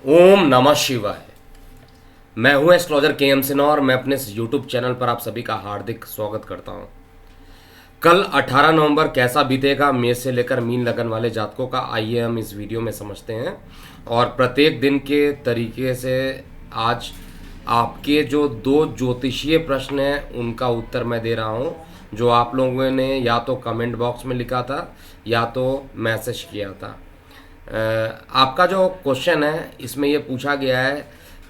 ओम नमः शिवाय। मैं हूं एस्ट्रोलॉजर के एम सिन्हा और मैं अपने यूट्यूब चैनल पर आप सभी का हार्दिक स्वागत करता हूं। कल 18 नवंबर कैसा बीतेगा मेष से लेकर मीन लगन वाले जातकों का, आइए हम इस वीडियो में समझते हैं। और प्रत्येक दिन के तरीके से आज आपके जो दो ज्योतिषीय प्रश्न हैं उनका उत्तर मैं दे रहा हूं, जो आप लोगों ने या तो कमेंट बॉक्स में लिखा था या तो मैसेज किया था। आपका जो क्वेश्चन है इसमें ये पूछा गया है,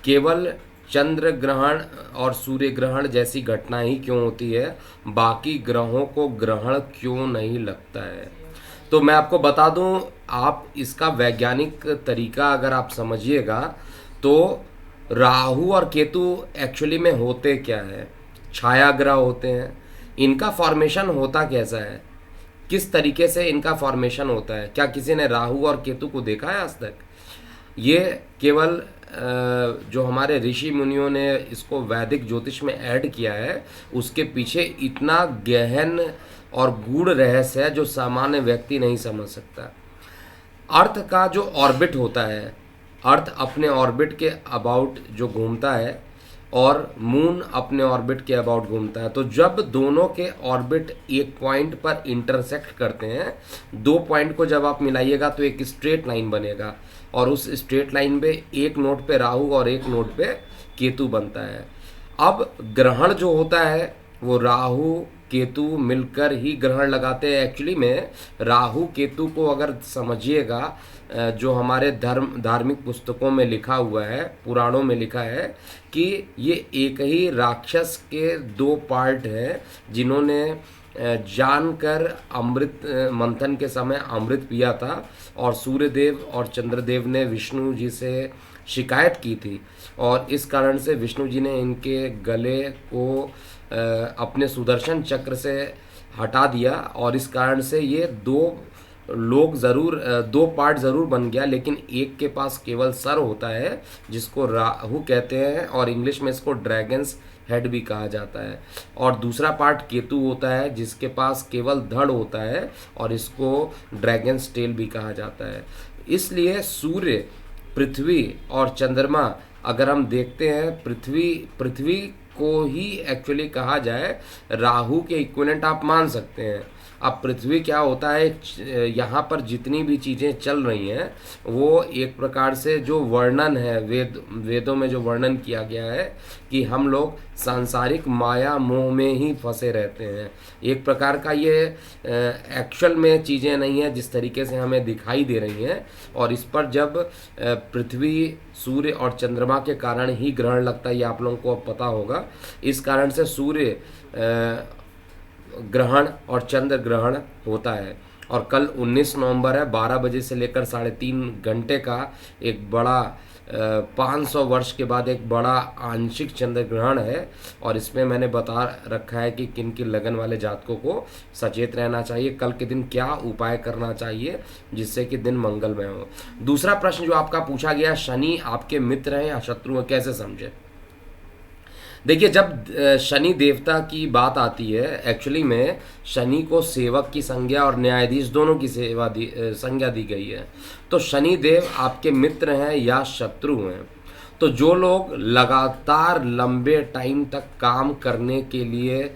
केवल चंद्र ग्रहण और सूर्य ग्रहण जैसी घटना ही क्यों होती है, बाकी ग्रहों को ग्रहण क्यों नहीं लगता है। तो मैं आपको बता दूं, आप इसका वैज्ञानिक तरीका अगर आप समझिएगा तो राहु और केतु एक्चुअली में होते क्या है, छाया ग्रह होते हैं। इनका फॉर्मेशन होता कैसा है, किस तरीके से इनका फॉर्मेशन होता है, क्या किसी ने राहु और केतु को देखा है आज तक? ये केवल जो हमारे ऋषि मुनियों ने इसको वैदिक ज्योतिष में ऐड किया है, उसके पीछे इतना गहन और गूढ़ रहस्य है जो सामान्य व्यक्ति नहीं समझ सकता। अर्थ का जो ऑर्बिट होता है, अर्थ अपने ऑर्बिट के अबाउट जो घूमता है और मून अपने ऑर्बिट के अबाउट घूमता है, तो जब दोनों के ऑर्बिट एक पॉइंट पर इंटरसेक्ट करते हैं, दो पॉइंट को जब आप मिलाइएगा तो एक स्ट्रेट लाइन बनेगा और उस स्ट्रेट लाइन पे एक नोट पे राहु और एक नोट पे केतु बनता है। अब ग्रहण जो होता है वो राहु केतु मिलकर ही ग्रहण लगाते हैं। एक्चुअली में राहु केतु को अगर समझिएगा, जो हमारे धार्मिक पुस्तकों में लिखा हुआ है, पुराणों में लिखा है कि ये एक ही राक्षस के दो पार्ट हैं जिन्होंने जानकर अमृत मंथन के समय अमृत पिया था और सूर्यदेव और चंद्रदेव ने विष्णु जी से शिकायत की थी और इस कारण से विष्णु जी ने इनके गले को अपने सुदर्शन चक्र से हटा दिया और इस कारण से ये दो लोग ज़रूर, दो पार्ट ज़रूर बन गया, लेकिन एक के पास केवल सर होता है जिसको राहु कहते हैं और इंग्लिश में इसको ड्रैगन्स हेड भी कहा जाता है, और दूसरा पार्ट केतु होता है जिसके पास केवल धड़ होता है और इसको ड्रैगन्स टेल भी कहा जाता है। इसलिए सूर्य, पृथ्वी और चंद्रमा अगर हम देखते हैं, पृथ्वी को ही एक्चुअली कहा जाए राहु के इक्विवेलेंट आप मान सकते हैं। अब पृथ्वी क्या होता है, यहाँ पर जितनी भी चीज़ें चल रही हैं वो एक प्रकार से जो वर्णन है, वेदों में जो वर्णन किया गया है कि हम लोग सांसारिक माया मोह में ही फंसे रहते हैं। एक प्रकार का ये एक्चुअल में चीज़ें नहीं है जिस तरीके से हमें दिखाई दे रही हैं, और इस पर जब पृथ्वी, सूर्य और चंद्रमा के कारण ही ग्रहण लगता है, ये आप लोगों को अब पता होगा। इस कारण से सूर्य ग्रहण और चंद्र ग्रहण होता है। और कल 19 नवंबर है, 12 बजे से लेकर 3.5 घंटे का एक बड़ा 500 वर्ष के बाद एक बड़ा आंशिक चंद्र ग्रहण है, और इसमें मैंने बता रखा है कि किन किन लगन वाले जातकों को सचेत रहना चाहिए, कल के दिन क्या उपाय करना चाहिए जिससे कि दिन मंगलमय हो। दूसरा प्रश्न जो आपका पूछा गया, शनि आपके मित्र हैं या शत्रु हैं, कैसे समझे? देखिए, जब शनि देवता की बात आती है, एक्चुअली में शनि को सेवक की संज्ञा और न्यायाधीश दोनों की संज्ञा दी गई है। तो शनि देव आपके मित्र हैं या शत्रु हैं? तो जो लोग लगातार लंबे टाइम तक काम करने के लिए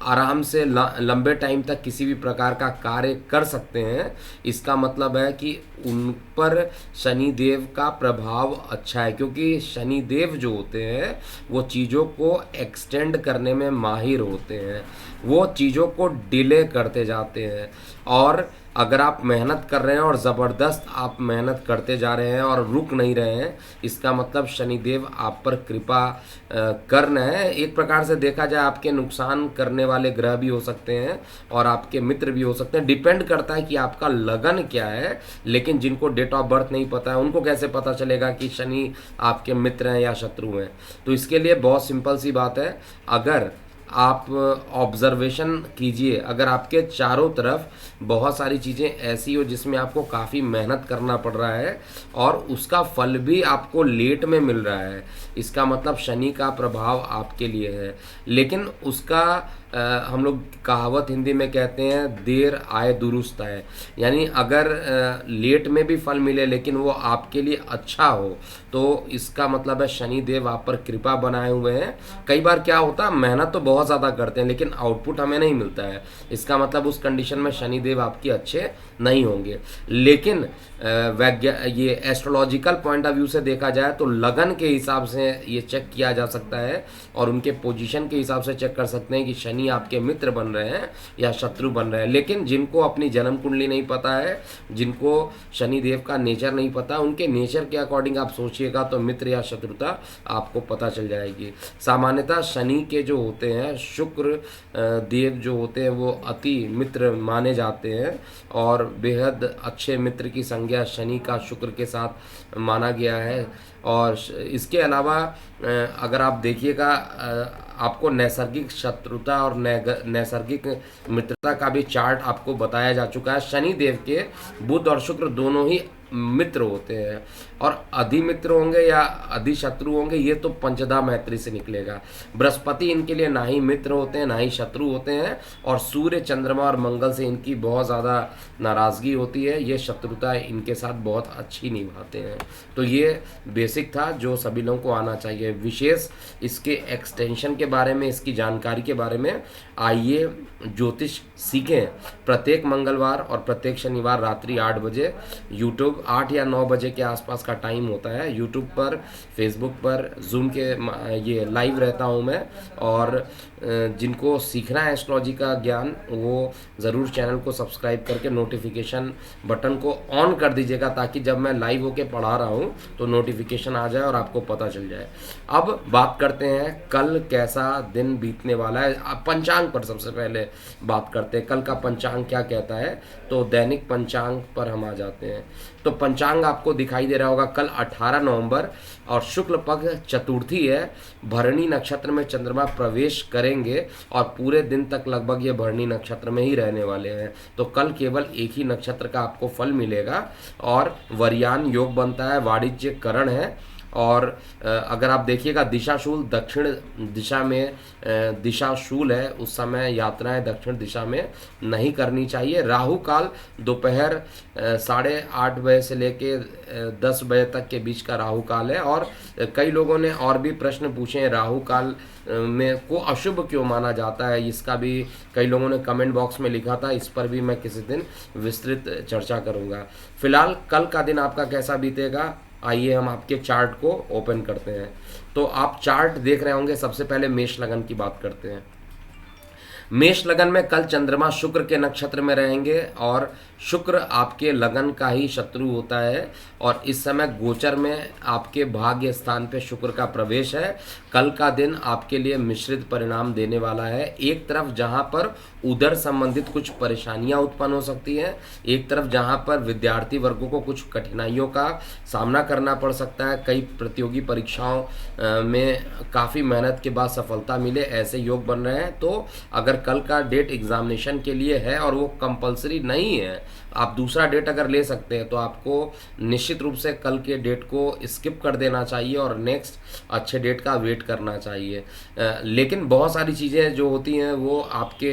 आराम से लंबे टाइम तक किसी भी प्रकार का कार्य कर सकते हैं, इसका मतलब है कि उन पर शनि देव का प्रभाव अच्छा है, क्योंकि शनि देव जो होते हैं वो चीज़ों को एक्सटेंड करने में माहिर होते हैं, वो चीज़ों को डिले करते जाते हैं। और अगर आप मेहनत कर रहे हैं और ज़बरदस्त आप मेहनत करते जा रहे हैं और रुक नहीं रहे हैं, इसका मतलब शनिदेव आप पर कृपा कर रहे हैं। एक प्रकार से देखा जाए आपके नुकसान करने वाले ग्रह भी हो सकते हैं और आपके मित्र भी हो सकते हैं, डिपेंड करता है कि आपका लगन क्या है। लेकिन जिनको डेट ऑफ बर्थ नहीं पता है उनको कैसे पता चलेगा कि शनि आपके मित्र हैं या शत्रु हैं? तो इसके लिए बहुत सिंपल सी बात है, अगर आप ऑब्जर्वेशन कीजिए, अगर आपके चारों तरफ बहुत सारी चीज़ें ऐसी हो जिसमें आपको काफ़ी मेहनत करना पड़ रहा है और उसका फल भी आपको लेट में मिल रहा है, इसका मतलब शनि का प्रभाव आपके लिए है। लेकिन उसका हम लोग कहावत हिंदी में कहते हैं, देर आए दुरुस्त आए। यानी अगर लेट में भी फल मिले लेकिन वो आपके लिए अच्छा हो तो इसका मतलब है शनि देव आप पर कृपा बनाए हुए हैं। कई बार क्या होता है, मेहनत तो बहुत ज़्यादा करते हैं लेकिन आउटपुट हमें नहीं मिलता है, इसका मतलब उस कंडीशन में शनि देव आपके अच्छे नहीं होंगे। लेकिन ये एस्ट्रोलॉजिकल पॉइंट ऑफ व्यू से देखा जाए तो लगन के हिसाब से ये चेक किया जा सकता है और उनके पोजीशन के हिसाब से चेक कर सकते हैं कि शनि आपके मित्र बन रहे हैं या शत्रु बन रहे हैं। लेकिन जिनको अपनी जन्म कुंडली नहीं पता है, जिनको शनि देव का नेचर नहीं पता, उनके नेचर के अकॉर्डिंग आप सोचिएगा तो मित्र या शत्रुता आपको पता चल जाएगी। सामान्यतः शनि के जो होते हैं, शुक्र देव जो होते हैं वो अति मित्र माने जाते हैं और बेहद अच्छे मित्र की संज्ञा शनि का शुक्र के साथ माना गया है। और इसके अलावा अगर आप देखिएगा आपको नैसर्गिक शत्रुता और नैसर्गिक मित्रता का भी चार्ट आपको बताया जा चुका है। शनि देव के बुध और शुक्र दोनों ही मित्र होते हैं और अधिमित्र होंगे या अधिशत्रु होंगे ये तो पंचदा मैत्री से निकलेगा। बृहस्पति इनके लिए ना ही मित्र होते हैं ना ही शत्रु होते हैं और सूर्य चंद्रमा और मंगल से इनकी बहुत ज़्यादा नाराज़गी होती है, ये शत्रुता इनके साथ बहुत अच्छी निभाते हैं। तो ये बेसिक था जो सभी लोगों को आना चाहिए। विशेष इसके एक्सटेंशन के बारे में, इसकी जानकारी के बारे में आइए ज्योतिष सीखें। प्रत्येक मंगलवार और प्रत्येक शनिवार रात्रि 8 बजे यूट्यूब 8 या 9 बजे के आसपास का टाइम होता है। यूट्यूब पर, फेसबुक पर, जूम के ये लाइव रहता हूँ मैं। और जिनको सीखना है एस्ट्रोलॉजी का ज्ञान वो ज़रूर चैनल को सब्सक्राइब करके नोटिफिकेशन बटन को ऑन कर दीजिएगा ताकि जब मैं लाइव होके पढ़ा रहा हूँ तो नोटिफिकेशन आ जाए और आपको पता चल जाए। अब बात करते हैं कल कैसा दिन बीतने वाला है। अब पंचांग पर सबसे पहले बात करते हैं, कल का पंचांग क्या कहता है। तो दैनिक पंचांग पर हम आ जाते हैं। तो पंचांग आपको दिखाई दे रहा होगा, कल 18 नवंबर और शुक्ल पक्ष चतुर्थी है। भरणी नक्षत्र में चंद्रमा प्रवेश करेंगे और पूरे दिन तक लगभग ये भरणी नक्षत्र में ही रहने वाले हैं। तो कल केवल एक ही नक्षत्र का आपको फल मिलेगा और वरयान योग बनता है, वाणिज्य करण है। और अगर आप देखिएगा दिशाशूल दक्षिण दिशा में दिशाशूल है, उस समय यात्राएं दक्षिण दिशा में नहीं करनी चाहिए। राहु काल दोपहर 8:30 बजे से लेके 10 बजे तक के बीच का राहु काल है। और कई लोगों ने और भी प्रश्न पूछे हैं राहु काल में को अशुभ क्यों माना जाता है, इसका भी कई लोगों ने कमेंट बॉक्स में लिखा था। इस पर भी मैं किसी दिन विस्तृत चर्चा करूंगा। फिलहाल कल का दिन आपका कैसा बीतेगा, आइए हम आपके चार्ट को ओपन करते हैं। तो आप चार्ट देख रहे होंगे। सबसे पहले मेष लगन की बात करते हैं। मेष लगन में कल चंद्रमा शुक्र के नक्षत्र में रहेंगे और शुक्र आपके लगन का ही शत्रु होता है और इस समय गोचर में आपके भाग्य स्थान पे शुक्र का प्रवेश है। कल का दिन आपके लिए मिश्रित परिणाम देने वाला है। एक तरफ जहां पर उदर संबंधित कुछ परेशानियां उत्पन्न हो सकती हैं, एक तरफ जहां पर विद्यार्थी वर्गों को कुछ कठिनाइयों का सामना करना पड़ सकता है। कई प्रतियोगी परीक्षाओं में काफ़ी मेहनत के बाद सफलता मिले, ऐसे योग बन रहे हैं। तो अगर कल का डेट एग्जामिनेशन के लिए है और वो कंपलसरी नहीं है, आप दूसरा डेट अगर ले सकते हैं तो आपको निश्चित रूप से कल के डेट को स्किप कर देना चाहिए और नेक्स्ट अच्छे डेट का वेट करना चाहिए। लेकिन बहुत सारी चीज़ें जो होती हैं वो आपके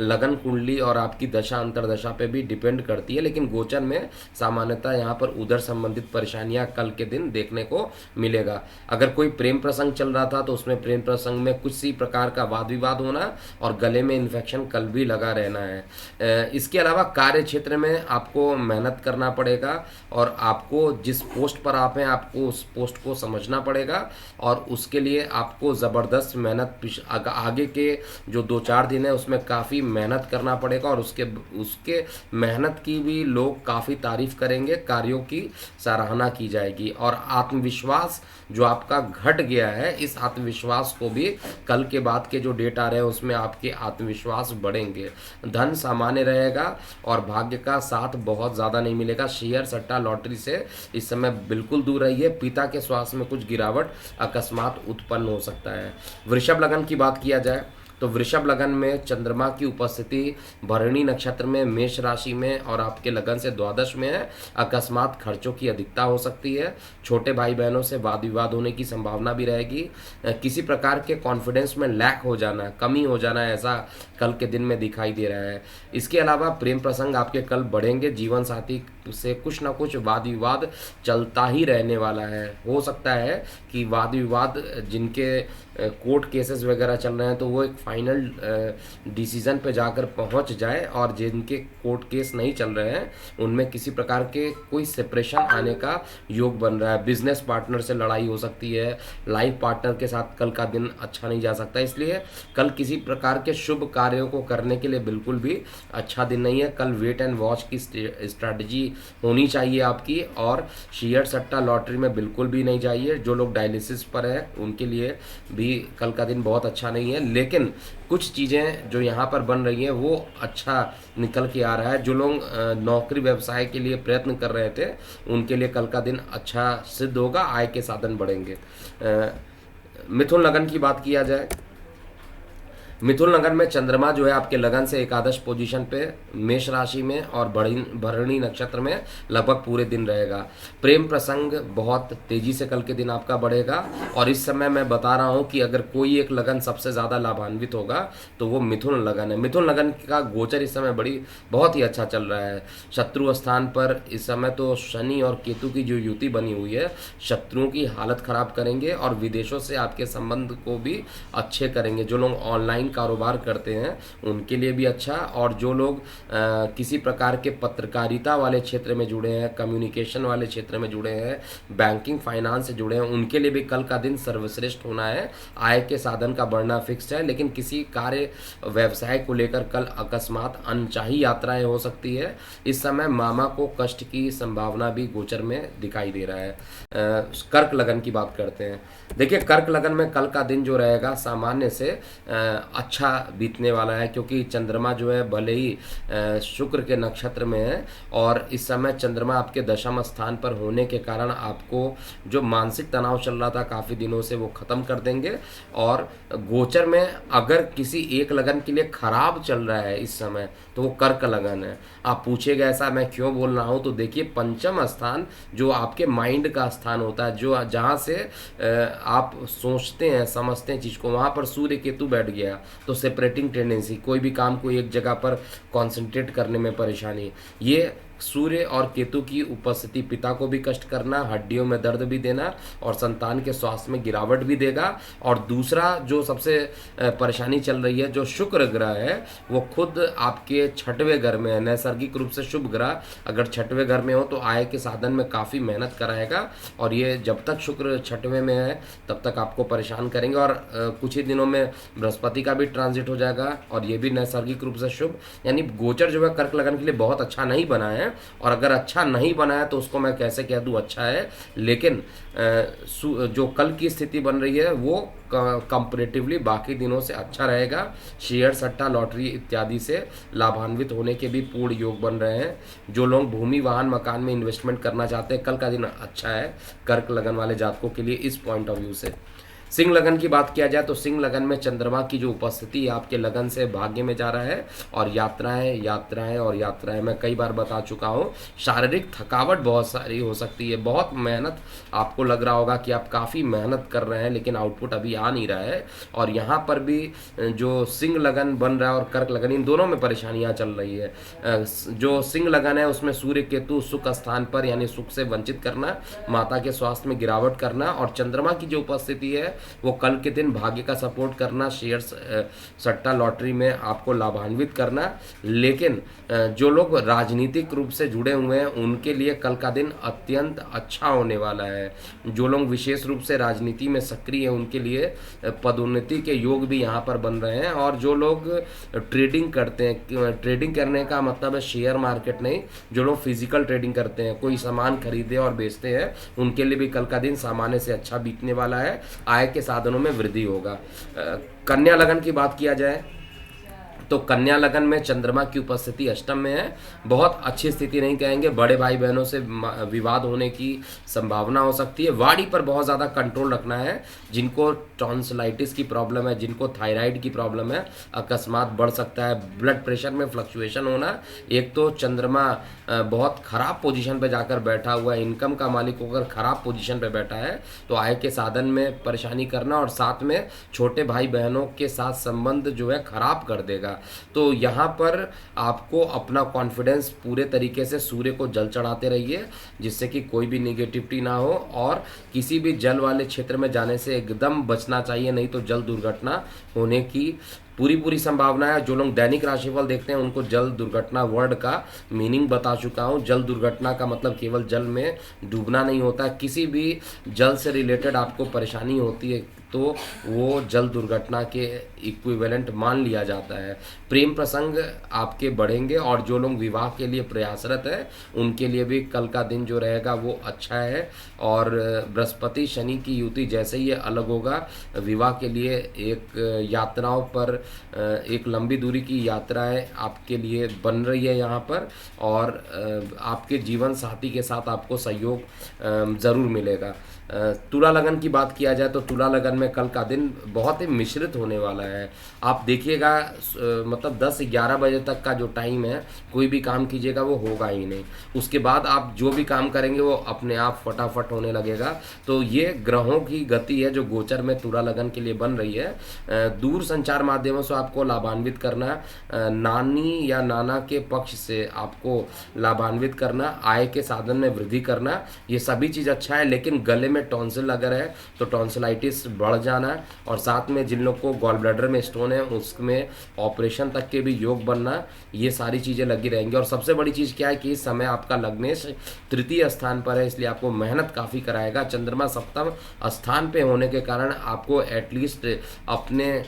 लगन कुंडली और आपकी दशा अंतरदशा पे भी डिपेंड करती है। लेकिन गोचर में सामान्यतः यहाँ पर उदर संबंधित परेशानियाँ कल के दिन देखने को मिलेगा। अगर कोई प्रेम प्रसंग चल रहा था तो उसमें प्रेम प्रसंग में कुछ सी प्रकार का वाद विवाद होना और गले में इन्फेक्शन कल भी लगा रहना है। इसके अलावा कार्य क्षेत्र में आपको मेहनत करना पड़ेगा और आपको जिस पोस्ट पर आप हैं आपको उस पोस्ट को समझना पड़ेगा और उसके लिए आपको ज़बरदस्त मेहनत आगे के जो 2-4 दिन है उसमें काफ़ी मेहनत करना पड़ेगा और उसके मेहनत की भी लोग काफ़ी तारीफ करेंगे, कार्यों की सराहना की जाएगी। और आत्मविश्वास जो आपका घट गया है, इस आत्मविश्वास को भी कल के बाद के जो डेट आ रहे हैं उसमें आपके आत्मविश्वास बढ़ेंगे। धन सामान्य रहेगा और भाग्य का साथ बहुत ज़्यादा नहीं मिलेगा। शेयर सट्टा लॉटरी से इस समय बिल्कुल दूर रहिए। पिता के स्वास्थ्य में कुछ गिरावट अकस्मात उत्पन्न हो सकता है। वृषभ लगन की बात किया जाए तो वृषभ लगन में चंद्रमा की उपस्थिति भरणी नक्षत्र में मेष राशि में और आपके लगन से द्वादश में है। अकस्मात खर्चों की अधिकता हो सकती है। छोटे भाई बहनों से वाद विवाद होने की संभावना भी रहेगी। किसी प्रकार के कॉन्फिडेंस में लैक हो जाना, कमी हो जाना, ऐसा कल के दिन में दिखाई दे रहा है। इसके अलावा प्रेम प्रसंग आपके कल बढ़ेंगे। जीवन साथी से कुछ ना कुछ वाद विवाद चलता ही रहने वाला है। हो सकता है कि वाद विवाद जिनके कोर्ट केसेस वगैरह चल रहे हैं तो वो एक फाइनल डिसीजन पे जाकर पहुंच जाए, और जिनके कोर्ट केस नहीं चल रहे हैं उनमें किसी प्रकार के कोई सेपरेशन आने का योग बन रहा है। बिजनेस पार्टनर से लड़ाई हो सकती है। लाइफ पार्टनर के साथ कल का दिन अच्छा नहीं जा सकता, इसलिए कल किसी प्रकार के शुभ कार्यों को करने के लिए बिल्कुल भी अच्छा दिन नहीं है। कल वेट एंड वॉच की स्ट्रैटेजी होनी चाहिए आपकी, और शेयर सट्टा लॉटरी में बिल्कुल भी नहीं चाहिए। जो लोग डायलिसिस पर है उनके लिए भी कल का दिन बहुत अच्छा नहीं है, लेकिन कुछ चीज़ें जो यहाँ पर बन रही हैं वो अच्छा निकल के आ रहा है। जो लोग नौकरी व्यवसाय के लिए प्रयत्न कर रहे थे उनके लिए कल का दिन अच्छा सिद्ध होगा, आय के साधन बढ़ेंगे। मिथुन लगन की बात किया जाए, मिथुन लगन में चंद्रमा जो है आपके लगन से एकादश पोजीशन पे मेष राशि में और भरणी नक्षत्र में लगभग पूरे दिन रहेगा। प्रेम प्रसंग बहुत तेजी से कल के दिन आपका बढ़ेगा, और इस समय मैं बता रहा हूँ कि अगर कोई एक लगन सबसे ज़्यादा लाभान्वित होगा तो वो मिथुन लगन है। मिथुन लगन का गोचर इस समय बहुत ही अच्छा चल रहा है। शत्रु स्थान पर इस समय तो शनि और केतु की जो युति बनी हुई है शत्रुओं की हालत खराब करेंगे, और विदेशों से आपके संबंध को भी अच्छे करेंगे। जो लोग ऑनलाइन कारोबार करते हैं उनके लिए भी अच्छा, और जो लोग किसी प्रकार के पत्रकारिता वाले क्षेत्र में जुड़े हैं, कम्युनिकेशन वाले क्षेत्र में जुड़े हैं, बैंकिंग फाइनेंस से जुड़े हैं, उनके लिए भी कल का दिन सर्वश्रेष्ठ होना है। आय के साधन का बढ़ना फिक्स है, लेकिन किसी कार्य व्यवसाय को लेकर कल अकस्मात अनचाही यात्राएं हो सकती है। इस समय मामा को कष्ट की संभावना भी गोचर में दिखाई दे रहा है। कर्क लगन की बात करते हैं। देखिए, कर्क लगन में कल का दिन जो रहेगा सामान्य से अच्छा बीतने वाला है, क्योंकि चंद्रमा जो है भले ही शुक्र के नक्षत्र में है, और इस समय चंद्रमा आपके दशम स्थान पर होने के कारण आपको जो मानसिक तनाव चल रहा था काफ़ी दिनों से वो ख़त्म कर देंगे। और गोचर में अगर किसी एक लगन के लिए खराब चल रहा है इस समय तो वो कर्क लगन है। आप पूछेगा ऐसा मैं क्यों बोल रहा हूँ, तो देखिए पंचम स्थान जो आपके माइंड का स्थान होता है, जो जहाँ से आप सोचते हैं समझते हैं चीज़ को, वहाँ पर सूर्य केतु बैठ गया तो सेपरेटिंग टेंडेंसी, कोई भी काम को एक जगह पर कॉन्सेंट्रेट करने में परेशानी। ये सूर्य और केतु की उपस्थिति पिता को भी कष्ट करना, हड्डियों में दर्द भी देना, और संतान के स्वास्थ्य में गिरावट भी देगा। और दूसरा जो सबसे परेशानी चल रही है, जो शुक्र ग्रह है वो खुद आपके छठवें घर में है। नैसर्गिक रूप से शुभ ग्रह अगर छठवें घर में हो तो आय के साधन में काफ़ी मेहनत कराएगा, और ये जब तक शुक्र छठवें में है तब तक आपको परेशान करेंगे। और कुछ ही दिनों में बृहस्पति का भी ट्रांजिट हो जाएगा, और ये भी नैसर्गिक रूप से शुभ, यानी गोचर जो है कर्क लगन के लिए बहुत अच्छा नहीं बना है। और अगर अच्छा नहीं बना है तो उसको मैं कैसे कह दूं अच्छा है, लेकिन जो कल की स्थिति बन रही है वो कंपैरेटिवली बाकी दिनों से अच्छा रहेगा। शेयर सट्टा लॉटरी इत्यादि से लाभान्वित होने के भी पूर्ण योग बन रहे हैं। जो लोग भूमि वाहन मकान में इन्वेस्टमेंट करना चाहते हैं कल का दिन अच्छा है कर्क लगन वाले जातकों के लिए इस पॉइंट ऑफ व्यू से। सिंह लगन की बात किया जाए तो सिंह लगन में चंद्रमा की जो उपस्थिति आपके लगन से भाग्य में जा रहा है, और यात्राएं यात्राएं और यात्राएं, मैं कई बार बता चुका हूँ। शारीरिक थकावट बहुत सारी हो सकती है, बहुत मेहनत, आपको लग रहा होगा कि आप काफ़ी मेहनत कर रहे हैं लेकिन आउटपुट अभी आ नहीं रहा है। और यहाँ पर भी जो सिंह लगन बन रहा है और कर्क लगन, इन दोनों में परेशानियाँ चल रही है। जो सिंह लगन है उसमें सूर्य केतु सुख स्थान पर, यानी सुख से वंचित करना, माता के स्वास्थ्य में गिरावट करना, और चंद्रमा की जो उपस्थिति है वो कल के दिन भाग्य का सपोर्ट करना, शेयर सट्टा लॉटरी में आपको लाभान्वित करना। लेकिन जो लोग राजनीतिक रूप से जुड़े हुए हैं उनके लिए कल का दिन अत्यंत अच्छा होने वाला है। जो लोग विशेष रूप से राजनीति में सक्रिय हैं उनके लिए पदोन्नति के योग भी यहाँ पर बन रहे हैं। और जो लोग ट्रेडिंग करते हैं, ट्रेडिंग करने का मतलब है शेयर मार्केट नहीं, जो लोग फिजिकल ट्रेडिंग करते हैं, कोई सामान खरीदे और बेचते हैं, उनके लिए भी कल का दिन सामान्य से अच्छा बीतने वाला है। आय के साधनों में वृद्धि होगा। कन्या लगन की बात किया जाए तो कन्या लगन में चंद्रमा की उपस्थिति अष्टम में है, बहुत अच्छी स्थिति नहीं कहेंगे, बड़े भाई बहनों से विवाद होने की संभावना हो सकती है। वाणी पर बहुत ज़्यादा कंट्रोल रखना है, जिनको टॉन्सिलाइटिस की प्रॉब्लम है, जिनको थायराइड की प्रॉब्लम है, अकस्मात बढ़ सकता है। ब्लड प्रेशर में फ्लक्चुएशन होना, एक तो चंद्रमा बहुत खराब पोजीशन पे जाकर बैठा हुआ है, इनकम का मालिक होकर खराब पोजीशन पे बैठा है, तो आय के साधन में परेशानी करना और साथ में छोटे भाई बहनों के साथ संबंध जो है खराब कर देगा। तो यहाँ पर आपको अपना कॉन्फिडेंस पूरे तरीके से सूर्य को जल चढ़ाते रहिए, जिससे कि कोई भी निगेटिविटी ना हो, और किसी भी जल वाले क्षेत्र में जाने से एकदम बचना चाहिए, नहीं तो जल दुर्घटना होने की पूरी संभावना है। जो लोग दैनिक राशिफल देखते हैं उनको जल दुर्घटना वर्ड का मीनिंग बता चुका हूँ। जल दुर्घटना का मतलब केवल जल में डूबना नहीं होता, किसी भी जल से रिलेटेड आपको परेशानी होती है तो वो जल दुर्घटना के इक्विवेलेंट मान लिया जाता है। प्रेम प्रसंग आपके बढ़ेंगे, और जो लोग विवाह के लिए प्रयासरत है उनके लिए भी कल का दिन जो रहेगा वो अच्छा है। और बृहस्पति शनि की युति जैसे ही ये अलग होगा, विवाह के लिए एक यात्राओं पर एक लंबी दूरी की यात्राएं आपके लिए बन रही है यहाँ पर, और आपके जीवन साथी के साथ आपको सहयोग ज़रूर मिलेगा। तुला लगन की बात किया जाए तो तुला लगन में कल का दिन बहुत ही मिश्रित होने वाला है। आप देखिएगा मतलब 10-11 बजे तक का जो टाइम है, कोई भी काम कीजिएगा वो होगा ही नहीं, उसके बाद आप जो भी काम करेंगे वो अपने आप फटाफट होने लगेगा। तो ये ग्रहों की गति है जो गोचर में तुला लगन के लिए बन रही है। दूर संचार माध्यमों से आपको लाभान्वित करना, नानी या नाना के पक्ष से आपको लाभान्वित करना, आय के साधन में वृद्धि करना, ये सभी चीज़ अच्छा है। लेकिन गले में टॉन्सिल अगर है तो टॉन्सिलाइटिस बढ़ जाना, और साथ में जिन लोग को गॉल ब्लैडर में स्टोन है उसमें ऑपरेशन तक के भी योग बनना, ये सारी चीज़ें लगी रहेंगी। और सबसे बड़ी चीज़ क्या है कि इस समय आपका लग्नेश तृतीय स्थान पर है, इसलिए आपको मेहनत काफ़ी कराएगा। चंद्रमा सप्तम स्थान पे होने के कारण आपको एटलीस्ट अपने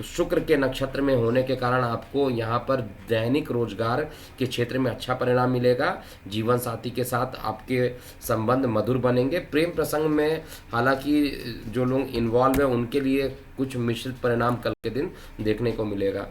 शुक्र के नक्षत्र में होने के कारण आपको यहाँ पर दैनिक रोजगार के क्षेत्र में अच्छा परिणाम मिलेगा। जीवन साथी के साथ आपके संबंध मधुर बनेंगे। प्रेम प्रसंग में हालांकि जो लोग इन्वॉल्व हैं उनके लिए कुछ मिश्रित परिणाम कल के दिन देखने को मिलेगा।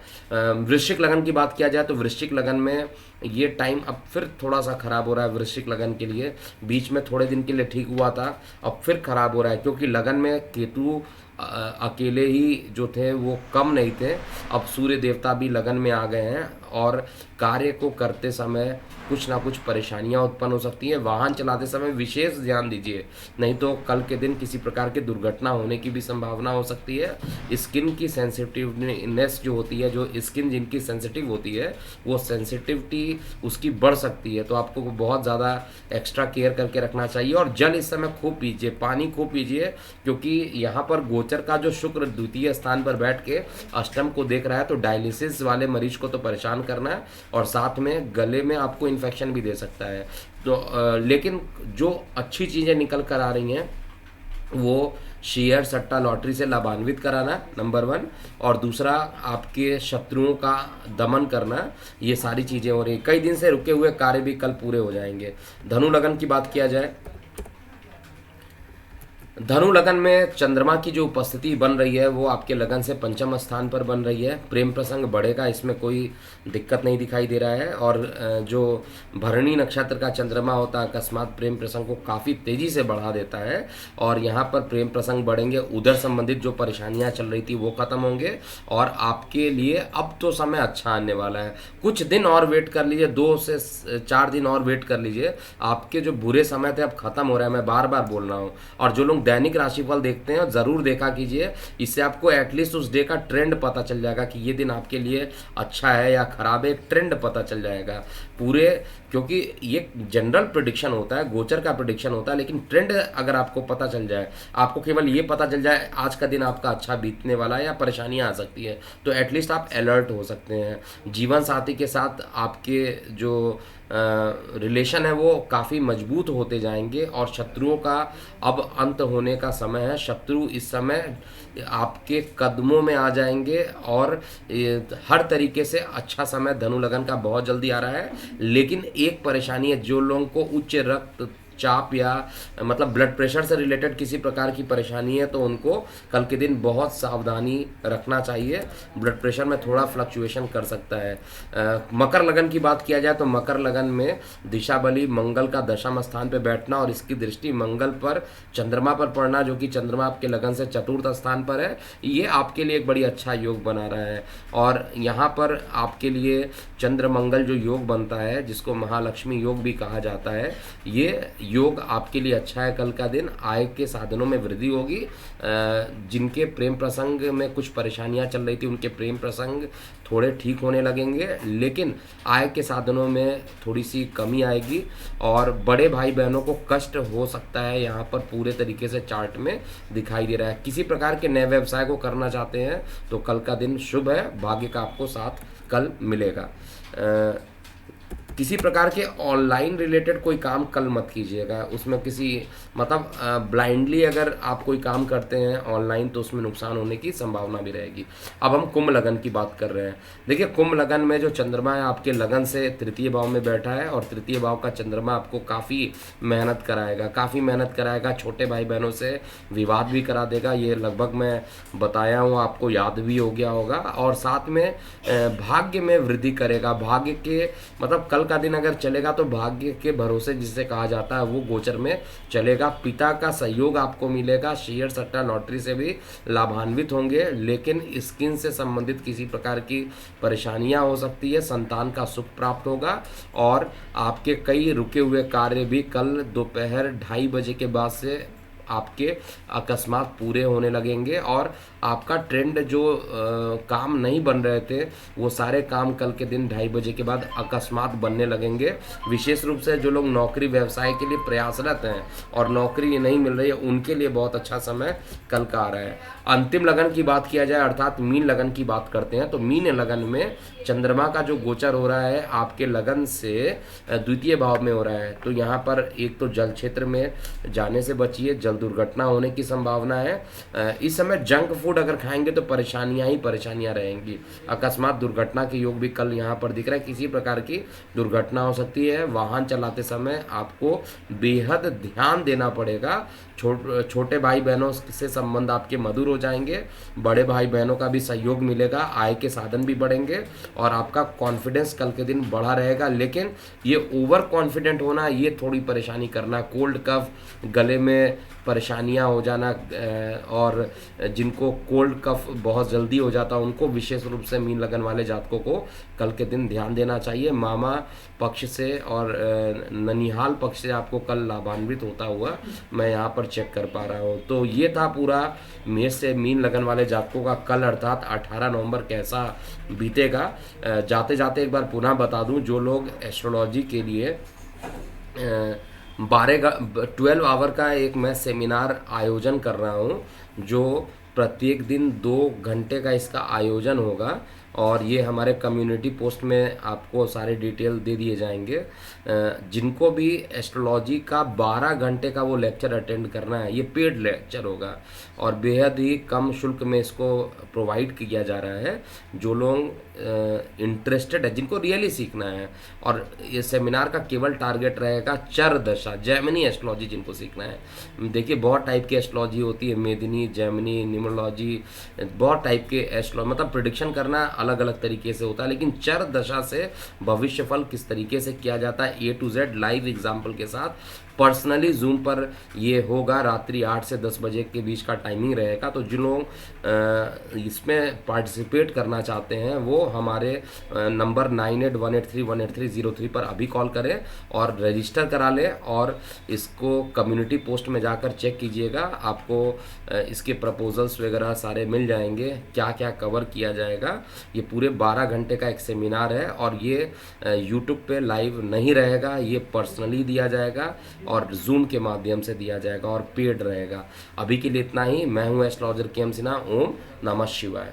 वृश्चिक लगन की बात किया जाए तो वृश्चिक लगन में ये टाइम अब फिर थोड़ा सा खराब हो रहा है। वृश्चिक लगन के लिए बीच में थोड़े दिन के लिए ठीक हुआ था, अब फिर खराब हो रहा है, क्योंकि लगन में केतु अकेले ही जो थे वो कम नहीं थे, अब सूर्य देवता भी लगन में आ गए हैं, और कार्य को करते समय कुछ ना कुछ परेशानियां उत्पन्न हो सकती हैं। वाहन चलाते समय विशेष ध्यान दीजिए, नहीं तो कल के दिन किसी प्रकार की दुर्घटना होने की भी संभावना हो सकती है। स्किन की सेंसिटिवनेस जो होती है, जो स्किन जिनकी सेंसिटिव होती है वो सेंसिटिविटी उसकी बढ़ सकती है, तो आपको बहुत ज़्यादा एक्स्ट्रा केयर करके रखना चाहिए। और जल इस समय खूब पीजिए, पानी खूब पीजिए, क्योंकि यहाँ पर गोचर का जो शुक्र द्वितीय स्थान पर बैठ के अष्टम को देख रहा है, तो डायलिसिस वाले मरीज को तो परेशान करना है, और साथ में गले में आपको इन्फेक्शन भी दे सकता है। तो लेकिन जो अच्छी चीज़ें निकल कर आ रही हैं वो शेयर सट्टा लॉटरी से लाभान्वित कराना नंबर 1, और दूसरा आपके शत्रुओं का दमन करना, ये सारी चीज़ें हो रही हैं। कई दिन से रुके हुए कार्य भी कल पूरे हो जाएंगे। धनु लगन की बात किया जाए, धनु लगन में चंद्रमा की जो उपस्थिति बन रही है वो आपके लगन से पंचम स्थान पर बन रही है। प्रेम प्रसंग बढ़ेगा, इसमें कोई दिक्कत नहीं दिखाई दे रहा है। और जो भरणी नक्षत्र का चंद्रमा होता है अकस्मात प्रेम प्रसंग को काफ़ी तेज़ी से बढ़ा देता है, और यहाँ पर प्रेम प्रसंग बढ़ेंगे। उधर संबंधित जो परेशानियाँ चल रही थी वो ख़त्म होंगे, और आपके लिए अब तो समय अच्छा आने वाला है। कुछ दिन और वेट कर लीजिए, 2 से 4 दिन और वेट कर लीजिए, आपके जो बुरे समय थे अब ख़त्म हो रहा है, मैं बार बार बोल रहा हूँ। और जो लोग दैनिक राशिफल देखते हैं ज़रूर देखा कीजिए, इससे आपको एटलीस्ट उस डे का ट्रेंड पता चल जाएगा कि ये दिन आपके लिए अच्छा है या खराब है, ट्रेंड पता चल जाएगा पूरे, क्योंकि ये जनरल प्रेडिक्शन होता है, गोचर का प्रेडिक्शन होता है, लेकिन ट्रेंड अगर आपको पता चल जाए, आपको केवल ये पता चल जाए आज का दिन आपका अच्छा बीतने वाला है या परेशानियां आ सकती है, तो एटलीस्ट आप अलर्ट हो सकते हैं। जीवन साथी के साथ आपके जो रिलेशन है वो काफ़ी मजबूत होते जाएंगे, और शत्रुओं का अब अंत होने का समय है। शत्रु इस समय आपके कदमों में आ जाएंगे, और हर तरीके से अच्छा समय धनु लगन का बहुत जल्दी आ रहा है। लेकिन एक परेशानी है, जो लोगों को उच्च रक्त चाप या मतलब ब्लड प्रेशर से रिलेटेड किसी प्रकार की परेशानी है तो उनको कल के दिन बहुत सावधानी रखना चाहिए। ब्लड प्रेशर में थोड़ा फ्लक्चुएशन कर सकता है। मकर लगन की बात किया जाए तो मकर लगन में दिशा बली मंगल का दशम स्थान पे बैठना और इसकी दृष्टि मंगल पर चंद्रमा पर पड़ना, जो कि चंद्रमा आपके लगन से चतुर्थ स्थान पर है, ये आपके लिए एक बड़ी अच्छा योग बना रहा है। और यहाँ पर आपके लिए चंद्र मंगल जो योग बनता है, जिसको महालक्ष्मी योग भी कहा जाता है, ये योग आपके लिए अच्छा है। कल का दिन आय के साधनों में वृद्धि होगी। जिनके प्रेम प्रसंग में कुछ परेशानियां चल रही थी, उनके प्रेम प्रसंग थोड़े ठीक होने लगेंगे, लेकिन आय के साधनों में थोड़ी सी कमी आएगी और बड़े भाई बहनों को कष्ट हो सकता है। यहाँ पर पूरे तरीके से चार्ट में दिखाई दे रहा है। किसी प्रकार के नए व्यवसाय को करना चाहते हैं तो कल का दिन शुभ है, भाग्य का आपको साथ कल मिलेगा। किसी प्रकार के ऑनलाइन रिलेटेड कोई काम कल मत कीजिएगा। उसमें किसी मतलब ब्लाइंडली अगर आप कोई काम करते हैं ऑनलाइन तो उसमें नुकसान होने की संभावना भी रहेगी। अब हम कुंभ लगन की बात कर रहे हैं। देखिए, कुंभ लगन में जो चंद्रमा है आपके लगन से तृतीय भाव में बैठा है और तृतीय भाव का चंद्रमा आपको काफ़ी मेहनत कराएगा, छोटे भाई बहनों से विवाद भी करा देगा। ये लगभग मैं बताया हूँ, आपको याद भी हो गया होगा। और साथ में भाग्य में वृद्धि करेगा। भाग्य के मतलब कल का दिन अगर चलेगा तो भाग्य के भरोसे जिसे कहा जाता है वो गोचर में चलेगा। पिता का सहयोग आपको मिलेगा। शेयर सट्टा लॉटरी से भी लाभान्वित होंगे, लेकिन स्किन से संबंधित किसी प्रकार की परेशानियां हो सकती है। संतान का सुख प्राप्त होगा और आपके कई रुके हुए कार्य भी कल दोपहर 2:30 बजे के बाद से आपके अकस्मात पूरे होने लगेंगे और आपका ट्रेंड जो काम नहीं बन रहे थे वो सारे काम कल के दिन 2:30 बजे के बाद अकस्मात बनने लगेंगे। विशेष रूप से जो लोग नौकरी व्यवसाय के लिए प्रयासरत हैं और नौकरी नहीं मिल रही है, उनके लिए बहुत अच्छा समय कल का आ रहा है। अंतिम लगन की बात किया जाए अर्थात मीन लगन की बात करते हैं तो मीन लगन में चंद्रमा का जो गोचर हो रहा है आपके लगन से द्वितीय भाव में हो रहा है। तो यहाँ पर एक तो जल क्षेत्र में जाने से बचिए, जल दुर्घटना होने की संभावना है। इस समय जंक फूड अगर खाएंगे तो परेशानियां ही परेशानियां रहेंगी। अकस्मात दुर्घटना के योग भी कल यहाँ पर दिख रहा है। किसी प्रकार की दुर्घटना हो सकती है। वाहन चलाते समय आपको बेहद ध्यान देना पड़ेगा। छोटे भाई बहनों से संबंध आपके मधुर हो जाएंगे। बड़े भाई बहनों का भी सहयोग मिलेगा। आय के साधन भी बढ़ेंगे और आपका कॉन्फिडेंस कल के दिन बढ़ा रहेगा। लेकिन ये ओवर कॉन्फिडेंट होना, ये थोड़ी परेशानी करना, कोल्ड कफ, गले में परेशानियां हो जाना और जिनको कोल्ड कफ बहुत जल्दी हो जाता है उनको विशेष रूप से मीन लगन वाले जातकों को कल के दिन ध्यान देना चाहिए। मामा पक्ष से और ननिहाल पक्ष से आपको कल लाभान्वित होता हुआ मैं यहाँ पर चेक कर पा रहा हूँ। तो ये था पूरा मेष से मीन लगन वाले जातकों का कल अर्थात 18 नवंबर कैसा बीतेगा। जाते जाते एक बार पुनः बता दूं, जो लोग एस्ट्रोलॉजी के लिए 12 आवर का एक मैं सेमिनार आयोजन कर रहा हूँ, जो प्रत्येक दिन 2 घंटे का इसका आयोजन होगा और ये हमारे कम्युनिटी पोस्ट में आपको सारे डिटेल दे दिए जाएंगे। जिनको भी एस्ट्रोलॉजी का 12 घंटे का वो लेक्चर अटेंड करना है, ये पेड लेक्चर होगा और बेहद ही कम शुल्क में इसको प्रोवाइड किया जा रहा है। जो लोग इंटरेस्टेड है, जिनको रियली सीखना है, और ये सेमिनार का केवल टारगेट रहेगा चर दशा जैमिनी एस्ट्रोलॉजी जिनको सीखना है। देखिए, बहुत टाइप की एस्ट्रोलॉजी होती है, मेदिनी, जैमिनी, न्यूमरोलॉजी, बहुत टाइप के एस्ट्रोलॉजी, मतलब प्रिडिक्शन करना अलग अलग तरीके से होता है। लेकिन चर दशा से भविष्यफल किस तरीके से किया जाता है A to Z live example के साथ पर्सनली जूम पर ये होगा। रात्रि 8 से 10 बजे के बीच का टाइमिंग रहेगा। तो जिन लोग इसमें पार्टिसिपेट करना चाहते हैं वो हमारे नंबर 9818318303 पर अभी कॉल करें और रजिस्टर करा लें और इसको कम्युनिटी पोस्ट में जाकर चेक कीजिएगा। आपको इसके प्रपोजल्स वगैरह सारे मिल जाएंगे, क्या क्या कवर किया जाएगा। ये पूरे 12 घंटे का एक सेमिनार है और ये यूट्यूब पे लाइव नहीं रहेगा, ये पर्सनली दिया जाएगा और जूम के माध्यम से दिया जाएगा और पेड रहेगा। अभी के लिए इतना ही। मैं हूँ एस्ट्रोलॉजर के एम सिन्हा। ओम नमः शिवाय।